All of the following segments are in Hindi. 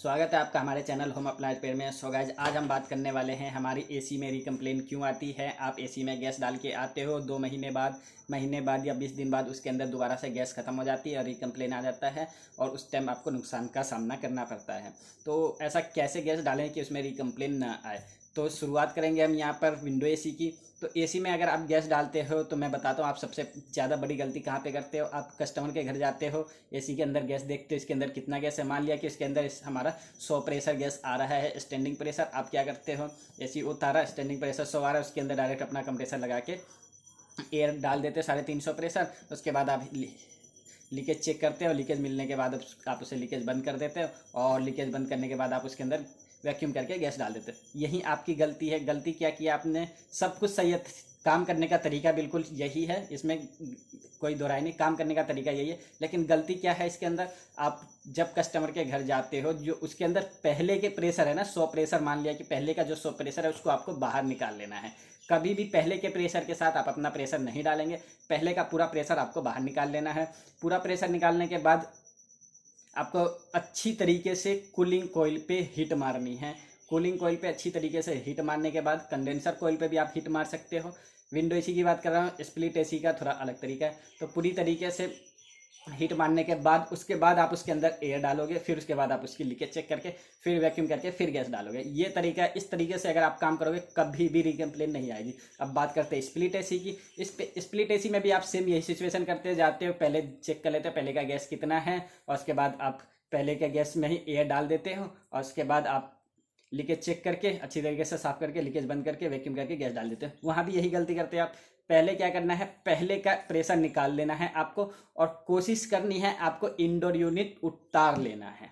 स्वागत है आपका हमारे चैनल होम अप्लाइड रिपेयर में। सो गाइज, आज हम बात करने वाले हैं हमारी एसी में रीकम्प्लेन क्यों आती है। आप एसी में गैस डाल के आते हो, 2 महीने बाद या 20 दिन बाद उसके अंदर दोबारा से गैस खत्म हो जाती है और रीकम्प्लेन आ जाता है और उस टाइम आपको नुकसान का सामना करना पड़ता है। तो ऐसा कैसे गैस डालें कि उसमें रीकम्प्लेन ना आए। तो शुरुआत करेंगे हम यहाँ पर विंडो एसी की। तो एसी में अगर आप गैस डालते हो तो मैं बताता हूँ आप सबसे ज़्यादा बड़ी गलती कहाँ पे करते हो। आप कस्टमर के घर जाते हो, एसी के अंदर गैस देखते हो, इसके अंदर कितना गैस है। मान लिया कि इसके अंदर हमारा 100 प्रेशर गैस आ रहा है, स्टैंडिंग प्रेशर। आप क्या करते हो, एसी उतारा, स्टैंडिंग प्रेशर 100 आ रहा है, उसके अंदर डायरेक्ट अपना कंप्रेसर लगा के एयर डाल देते हो 350 प्रेशर। उसके बाद आप लीकेज चेक करते हो, लीकेज मिलने के बाद आप उसे लीकेज बंद कर देते हो और लीकेज बंद करने के बाद आप उसके अंदर वैक्यूम करके गैस डाल देते हो। यही आपकी गलती है। गलती क्या किया आपने, सब कुछ सही है, काम करने का तरीका बिल्कुल यही है, इसमें कोई दोहराई नहीं, काम करने का तरीका यही है। लेकिन गलती क्या है इसके अंदर, आप जब कस्टमर के घर जाते हो, जो उसके अंदर पहले के प्रेशर है ना, 100 प्रेशर, मान लिया कि पहले का जो 100 प्रेशर है उसको आपको बाहर निकाल लेना है। कभी भी पहले के प्रेशर के साथ आप अपना प्रेशर नहीं डालेंगे, पहले का पूरा प्रेशर आपको बाहर निकाल लेना है। पूरा प्रेशर निकालने के बाद आपको अच्छी तरीके से कूलिंग कोयल पे हीट मारनी है। कूलिंग कोयल पे अच्छी तरीके से हीट मारने के बाद कंडेंसर कोयल पे भी आप हीट मार सकते हो। विंडो एसी की बात कर रहा हूँ, स्प्लिट एसी का थोड़ा अलग तरीका है। तो पूरी तरीके से हीट मारने के बाद उसके बाद आप उसके अंदर एयर डालोगे, फिर उसके बाद आप उसकी लीकेज चेक करके फिर वैक्यूम करके फिर गैस डालोगे। ये तरीका है। इस तरीके से अगर आप काम करोगे कभी भी रीकम्प्लेन नहीं आएगी। अब बात करते हैं स्प्लिट एसी की। इस स्प्लिट एसी में भी आप सेम यही सिचुएशन करते जाते हो, पहले चेक कर लेते हो पहले का गैस कितना है और उसके बाद आप पहले के गैस में ही एयर डाल देते हो और उसके बाद आप लीकेज चेक करके अच्छी तरीके से साफ करके लीकेज बंद करके वैक्यूम करके गैस डाल देते हैं। वहाँ भी यही गलती करते हैं आप। पहले क्या करना है, पहले का प्रेशर निकाल लेना है आपको और कोशिश करनी है आपको इंडोर यूनिट उतार लेना है।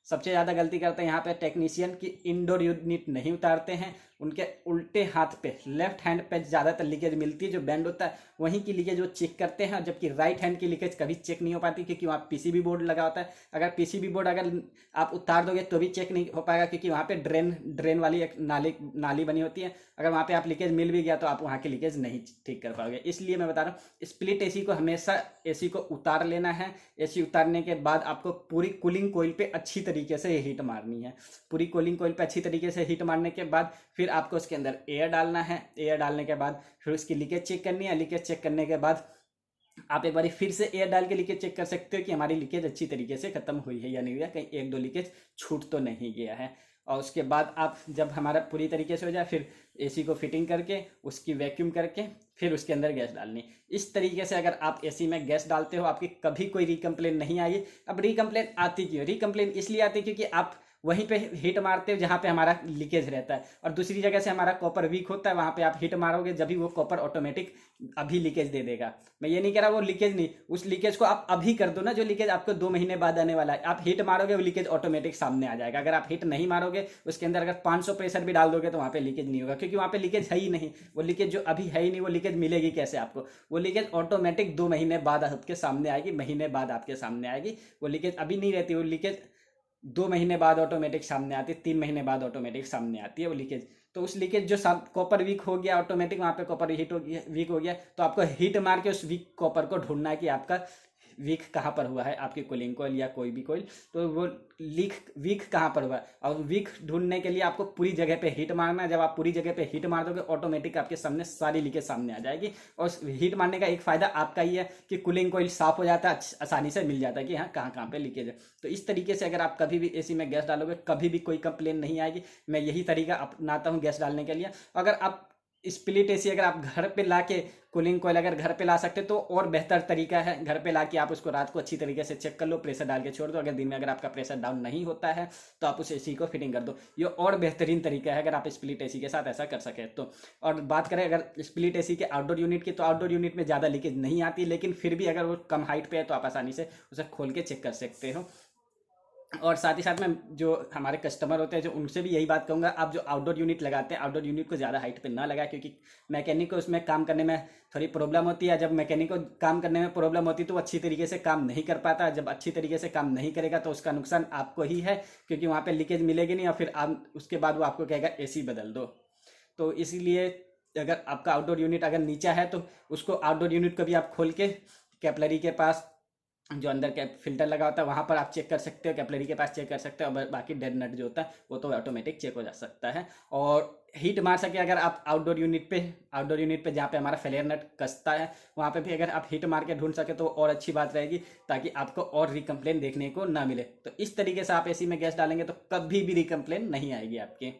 सबसे ज़्यादा गलती करते हैं यहाँ पे टेक्नीशियन की, इंडोर यूनिट नहीं उतारते हैं। उनके उल्टे हाथ पे, लेफ्ट हैंड पे ज़्यादातर लीकेज मिलती है, जो बैंड होता है वहीं की लीकेज वो चेक करते हैं, जबकि राइट हैंड की लीकेज कभी चेक नहीं हो पाती क्योंकि वहाँ पीसीबी बोर्ड लगा होता है। अगर पीसीबी बोर्ड अगर आप उतार दोगे तो भी चेक नहीं हो पाएगा क्योंकि वहाँ पे ड्रेन वाली एक नाली बनी होती है। अगर वहाँ पे आप लीकेज मिल भी गया तो आप वहाँ की लीकेज नहीं ठीक कर पाओगे। इसलिए मैं बता रहा हूँ स्प्लिट एसी को हमेशा एसी को उतार लेना है। एसी उतारने के बाद आपको पूरी कूलिंग कोयल पे अच्छी तरीके से हीट मारनी है। पूरी कूलिंग कोयल पे अच्छी तरीके से हीट मारने के बाद फिर आपको उसके अंदर एयर डालना है। एयर डालने के बाद फिर उसकी लीकेज चेक करनी है। लीकेज चेक करने के बाद आप एक बार फिर से एयर डाल के लीकेज चेक कर सकते हो कि हमारी लीकेज अच्छी तरीके से खत्म हुई है या नहीं हुई है, कहीं एक दो लीकेज छूट तो नहीं गया है। और उसके बाद आप जब हमारा पूरी तरीके से हो जाए फिर एसी को फिटिंग करके उसकी वैक्यूम करके फिर उसके अंदर गैस डालनी। इस तरीके से अगर आप एसी में गैस डालते हो आपकी कभी कोई रीकम्प्लेन नहीं आई। अब रीकम्प्लेन आती क्यों, रीकम्प्लेन इसलिए आती क्योंकि आप वहीं पे हीट मारते हो जहाँ पे हमारा लीकेज रहता है और दूसरी जगह से हमारा कॉपर वीक होता है, वहाँ पे आप हीट मारोगे जब भी वो कॉपर ऑटोमेटिक अभी लीकेज दे देगा। मैं ये नहीं कह रहा वो लीकेज नहीं, उस लीकेज को आप अभी कर दो ना, जो लीकेज आपको 2 महीने बाद आने वाला है। आप हीट मारोगे वो लीकेज ऑटोमेटिक सामने आ जाएगा। अगर आप हीट नहीं मारोगे उसके अंदर अगर 500 प्रेशर भी डाल दोगे तो वहाँ पे लीकेज नहीं होगा क्योंकि वहाँ पे लीकेज है ही नहीं। वो लीकेज जो अभी है ही नहीं, वो लीकेज मिलेगी कैसे आपको। वो लीकेज ऑटोमेटिक 2 महीने बाद आपके सामने आएगी, महीने बाद आपके सामने आएगी। वो लीकेज अभी नहीं रहती, वो लीकेज 2 महीने बाद ऑटोमेटिक सामने आती है, 3 महीने बाद ऑटोमेटिक सामने आती है वो लीकेज। तो उस लीकेज जो कॉपर वीक हो गया ऑटोमेटिक, वहाँ पे कॉपर हीट हो गया, वीक हो गया, तो आपको हीट मार के उस वीक कॉपर को ढूंढना है कि आपका वीक कहाँ पर हुआ है, आपकी कूलिंग कोयल या कोई भी कोयल। तो वो वीक कहाँ पर हुआ है और वीक ढूंढने के लिए आपको पूरी जगह पे हीट मारना है। जब आप पूरी जगह पे हीट मार दोगे ऑटोमेटिक आपके सामने सारी लीकेज सामने आ जाएगी। और हीट मारने का एक फायदा आपका ही है कि कूलिंग कोयल साफ हो जाता है, आसानी से मिल जाता है कि हाँ कहाँ कहाँ पे लीकेज है। तो इस तरीके से अगर आप कभी भी एसी में गैस डालोगे कभी भी कोई कंप्लेन नहीं आएगी। मैं यही तरीका अपनाता हूँ गैस डालने के लिए। अगर आप स्प्लिट एसी अगर आप घर पे लाके कूलिंग कोयल अगर घर पे ला सकते तो और बेहतर तरीका है। घर पे लाके आप उसको रात को अच्छी तरीके से चेक कर लो, प्रेशर डाल के छोड़ दो। अगर दिन में अगर आपका प्रेशर डाउन नहीं होता है तो आप उस एसी को फिटिंग कर दो। ये और बेहतरीन तरीका है अगर आप स्प्लिट एसी के साथ ऐसा कर सके तो। और बात करें अगर स्प्लिट एसी के आउटडोर यूनिट की, तो आउटडोर यूनिट में ज़्यादा लीकेज नहीं आती, लेकिन फिर भी अगर वो कम हाइट पे है तो आप आसानी से उसे खोल के चेक कर सकते हो। और साथ ही साथ में जो हमारे कस्टमर होते हैं जो उनसे भी यही बात कहूँगा, आप जो आउटडोर यूनिट लगाते हैं आउटडोर यूनिट को ज़्यादा हाइट पे ना लगाए क्योंकि मैकेनिक को उसमें काम करने में थोड़ी प्रॉब्लम होती है। जब मैकेनिक को काम करने में प्रॉब्लम होती है तो वो अच्छी तरीके से काम नहीं कर पाता। जब अच्छी तरीके से काम नहीं करेगा तो उसका नुकसान आपको ही है क्योंकि वहाँ पर लीकेज मिलेगी नहीं और फिर आप उसके बाद वो आपको कहेगा एसी बदल दो। तो इसीलिए अगर आपका आउटडोर यूनिट अगर नीचा है तो उसको आउटडोर यूनिट को भी आप खोल के कैपलरी के पास जो अंदर के फिल्टर लगा होता है वहाँ पर आप चेक कर सकते हो, कैपिलरी के पास चेक कर सकते हो, और बाकी डेड नट जो होता है वो तो ऑटोमेटिक चेक हो जा सकता है। और हीट मार सके अगर आप आउटडोर यूनिट पे जहाँ पे हमारा फेलियर नट कसता है वहाँ पे भी अगर आप हीट मार के ढूंढ सके तो और अच्छी बात रहेगी, ताकि आपको और रिकम्प्लेन देखने को ना मिले। तो इस तरीके से आप एसी में गैस डालेंगे तो कभी भी रिकम्प्लेन नहीं आएगी आपकी।